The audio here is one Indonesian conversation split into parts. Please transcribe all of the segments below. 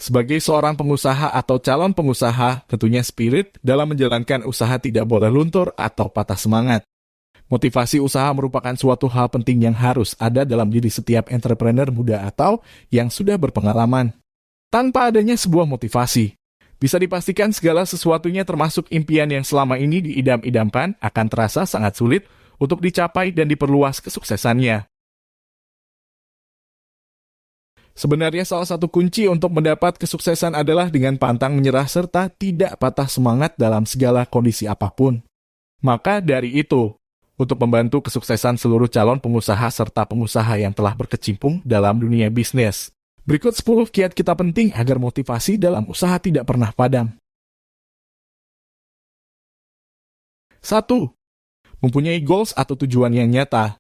Sebagai seorang pengusaha atau calon pengusaha, tentunya spirit dalam menjalankan usaha tidak boleh luntur atau patah semangat. Motivasi usaha merupakan suatu hal penting yang harus ada dalam diri setiap entrepreneur muda atau yang sudah berpengalaman. Tanpa adanya sebuah motivasi, bisa dipastikan segala sesuatunya termasuk impian yang selama ini diidam-idamkan akan terasa sangat sulit untuk dicapai dan diperluas kesuksesannya. Sebenarnya salah satu kunci untuk mendapat kesuksesan adalah dengan pantang menyerah serta tidak patah semangat dalam segala kondisi apapun. Maka dari itu, untuk membantu kesuksesan seluruh calon pengusaha serta pengusaha yang telah berkecimpung dalam dunia bisnis, berikut 10 kiat kita penting agar motivasi dalam usaha tidak pernah padam. 1. Mempunyai goals atau tujuan yang nyata.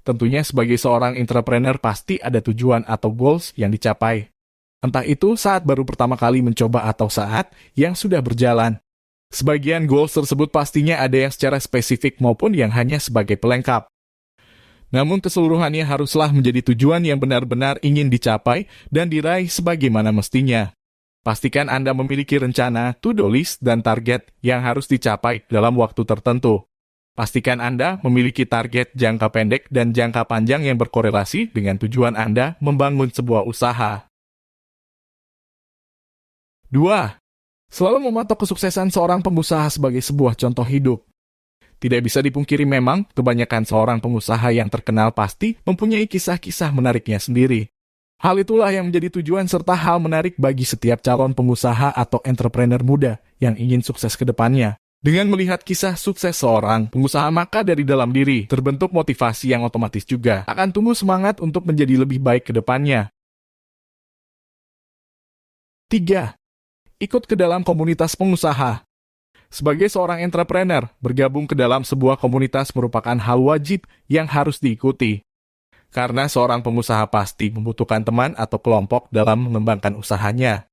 Tentunya sebagai seorang entrepreneur pasti ada tujuan atau goals yang dicapai. Entah itu saat baru pertama kali mencoba atau saat yang sudah berjalan. Sebagian goals tersebut pastinya ada yang secara spesifik maupun yang hanya sebagai pelengkap. Namun keseluruhannya haruslah menjadi tujuan yang benar-benar ingin dicapai dan diraih sebagaimana mestinya. Pastikan Anda memiliki rencana, to-do list, dan target yang harus dicapai dalam waktu tertentu. Pastikan Anda memiliki target jangka pendek dan jangka panjang yang berkorelasi dengan tujuan Anda membangun sebuah usaha. 2. Selalu mematok kesuksesan seorang pengusaha sebagai sebuah contoh hidup. Tidak bisa dipungkiri memang, kebanyakan seorang pengusaha yang terkenal pasti mempunyai kisah-kisah menariknya sendiri. Hal itulah yang menjadi tujuan serta hal menarik bagi setiap calon pengusaha atau entrepreneur muda yang ingin sukses ke depannya. Dengan melihat kisah sukses seorang pengusaha, maka dari dalam diri terbentuk motivasi yang otomatis juga akan tumbuh semangat untuk menjadi lebih baik ke depannya. 3. Ikut ke dalam komunitas pengusaha. Sebagai seorang entrepreneur, bergabung ke dalam sebuah komunitas merupakan hal wajib yang harus diikuti. Karena seorang pengusaha pasti membutuhkan teman atau kelompok dalam mengembangkan usahanya.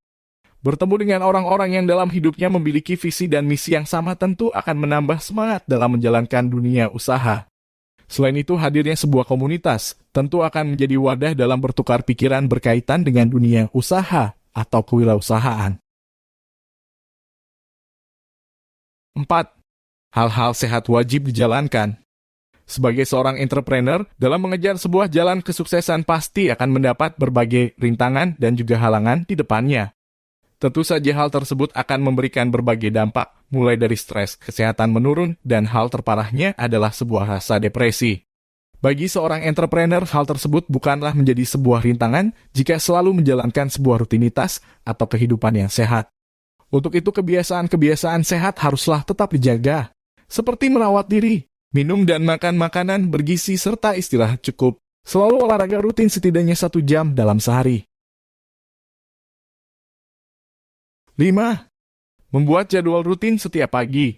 Bertemu dengan orang-orang yang dalam hidupnya memiliki visi dan misi yang sama tentu akan menambah semangat dalam menjalankan dunia usaha. Selain itu, hadirnya sebuah komunitas tentu akan menjadi wadah dalam bertukar pikiran berkaitan dengan dunia usaha atau kewirausahaan. 4. Hal-hal sehat wajib dijalankan. Sebagai seorang entrepreneur, dalam mengejar sebuah jalan kesuksesan pasti akan mendapat berbagai rintangan dan juga halangan di depannya. Tentu saja hal tersebut akan memberikan berbagai dampak, mulai dari stres, kesehatan menurun, dan hal terparahnya adalah sebuah rasa depresi. Bagi seorang entrepreneur, hal tersebut bukanlah menjadi sebuah rintangan jika selalu menjalankan sebuah rutinitas atau kehidupan yang sehat. Untuk itu, kebiasaan-kebiasaan sehat haruslah tetap dijaga, seperti merawat diri, minum dan makan makanan bergizi, serta istirahat cukup. Selalu olahraga rutin setidaknya 1 jam dalam sehari. 5. Membuat jadwal rutin setiap pagi.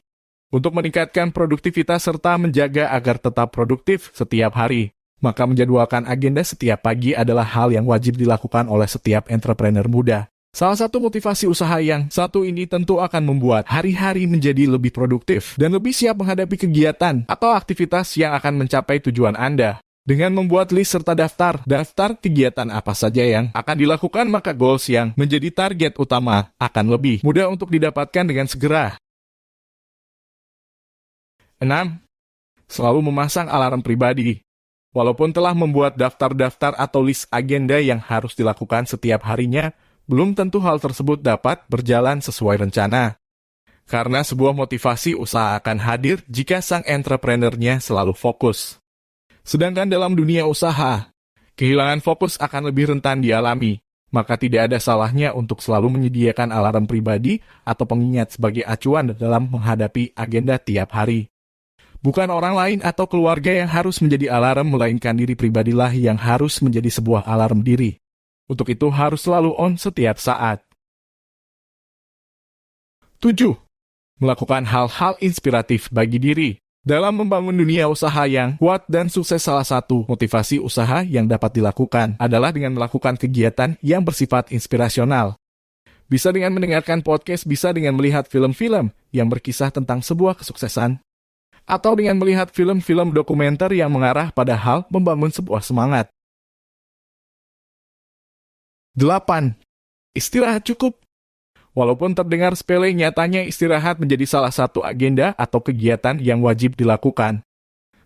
Untuk meningkatkan produktivitas serta menjaga agar tetap produktif setiap hari, maka menjadwalkan agenda setiap pagi adalah hal yang wajib dilakukan oleh setiap entrepreneur muda. Salah satu motivasi usaha yang satu ini tentu akan membuat hari-hari menjadi lebih produktif dan lebih siap menghadapi kegiatan atau aktivitas yang akan mencapai tujuan Anda. Dengan membuat list serta daftar kegiatan apa saja yang akan dilakukan, maka goals yang menjadi target utama akan lebih mudah untuk didapatkan dengan segera. 6. Selalu memasang alarm pribadi. Walaupun telah membuat daftar atau list agenda yang harus dilakukan setiap harinya, belum tentu hal tersebut dapat berjalan sesuai rencana. Karena sebuah motivasi usaha akan hadir jika sang entrepreneurnya selalu fokus. Sedangkan dalam dunia usaha, kehilangan fokus akan lebih rentan dialami, maka tidak ada salahnya untuk selalu menyediakan alarm pribadi atau pengingat sebagai acuan dalam menghadapi agenda tiap hari. Bukan orang lain atau keluarga yang harus menjadi alarm, melainkan diri pribadilah yang harus menjadi sebuah alarm diri. Untuk itu harus selalu on setiap saat. 7. Melakukan hal-hal inspiratif bagi diri. Dalam membangun dunia usaha yang kuat dan sukses, salah satu motivasi usaha yang dapat dilakukan adalah dengan melakukan kegiatan yang bersifat inspirasional. Bisa dengan mendengarkan podcast, bisa dengan melihat film-film yang berkisah tentang sebuah kesuksesan, atau dengan melihat film-film dokumenter yang mengarah pada hal membangun sebuah semangat. 8. Istirahat cukup. Walaupun terdengar sepele, nyatanya istirahat menjadi salah satu agenda atau kegiatan yang wajib dilakukan.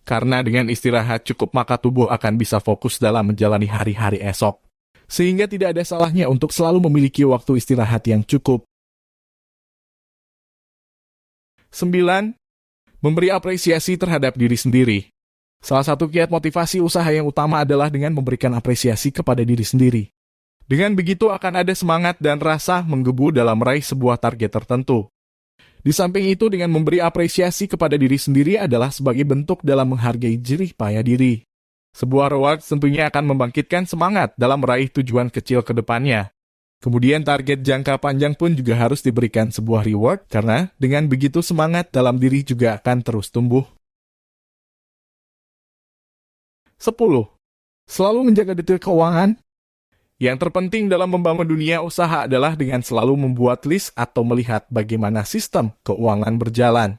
Karena dengan istirahat cukup maka tubuh akan bisa fokus dalam menjalani hari-hari esok. Sehingga tidak ada salahnya untuk selalu memiliki waktu istirahat yang cukup. 9. Memberi apresiasi terhadap diri sendiri. Salah satu kiat motivasi usaha yang utama adalah dengan memberikan apresiasi kepada diri sendiri. Dengan begitu akan ada semangat dan rasa menggebu dalam meraih sebuah target tertentu. Di samping itu, dengan memberi apresiasi kepada diri sendiri adalah sebagai bentuk dalam menghargai jerih payah diri. Sebuah reward tentunya akan membangkitkan semangat dalam meraih tujuan kecil ke depannya. Kemudian target jangka panjang pun juga harus diberikan sebuah reward, karena dengan begitu semangat dalam diri juga akan terus tumbuh. 10. Selalu menjaga detail keuangan. Yang terpenting dalam membangun dunia usaha adalah dengan selalu membuat list atau melihat bagaimana sistem keuangan berjalan.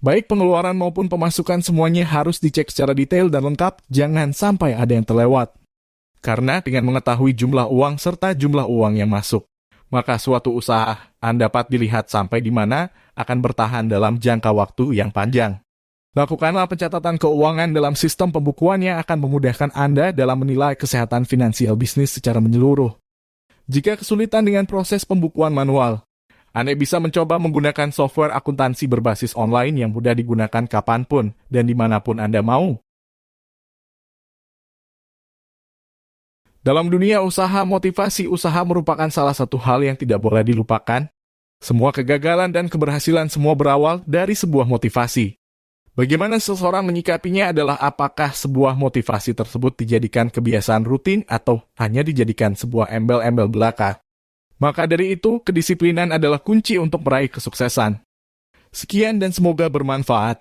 Baik pengeluaran maupun pemasukan semuanya harus dicek secara detail dan lengkap, jangan sampai ada yang terlewat. Karena dengan mengetahui jumlah uang serta jumlah uang yang masuk, maka suatu usaha dapat dilihat sampai di mana akan bertahan dalam jangka waktu yang panjang. Lakukanlah pencatatan keuangan dalam sistem pembukuan yang akan memudahkan Anda dalam menilai kesehatan finansial bisnis secara menyeluruh. Jika kesulitan dengan proses pembukuan manual, Anda bisa mencoba menggunakan software akuntansi berbasis online yang mudah digunakan kapanpun dan dimanapun Anda mau. Dalam dunia usaha, motivasi usaha merupakan salah satu hal yang tidak boleh dilupakan. Semua kegagalan dan keberhasilan semua berawal dari sebuah motivasi. Bagaimana seseorang menyikapinya adalah apakah sebuah motivasi tersebut dijadikan kebiasaan rutin atau hanya dijadikan sebuah embel-embel belaka. Maka dari itu, kedisiplinan adalah kunci untuk meraih kesuksesan. Sekian dan semoga bermanfaat.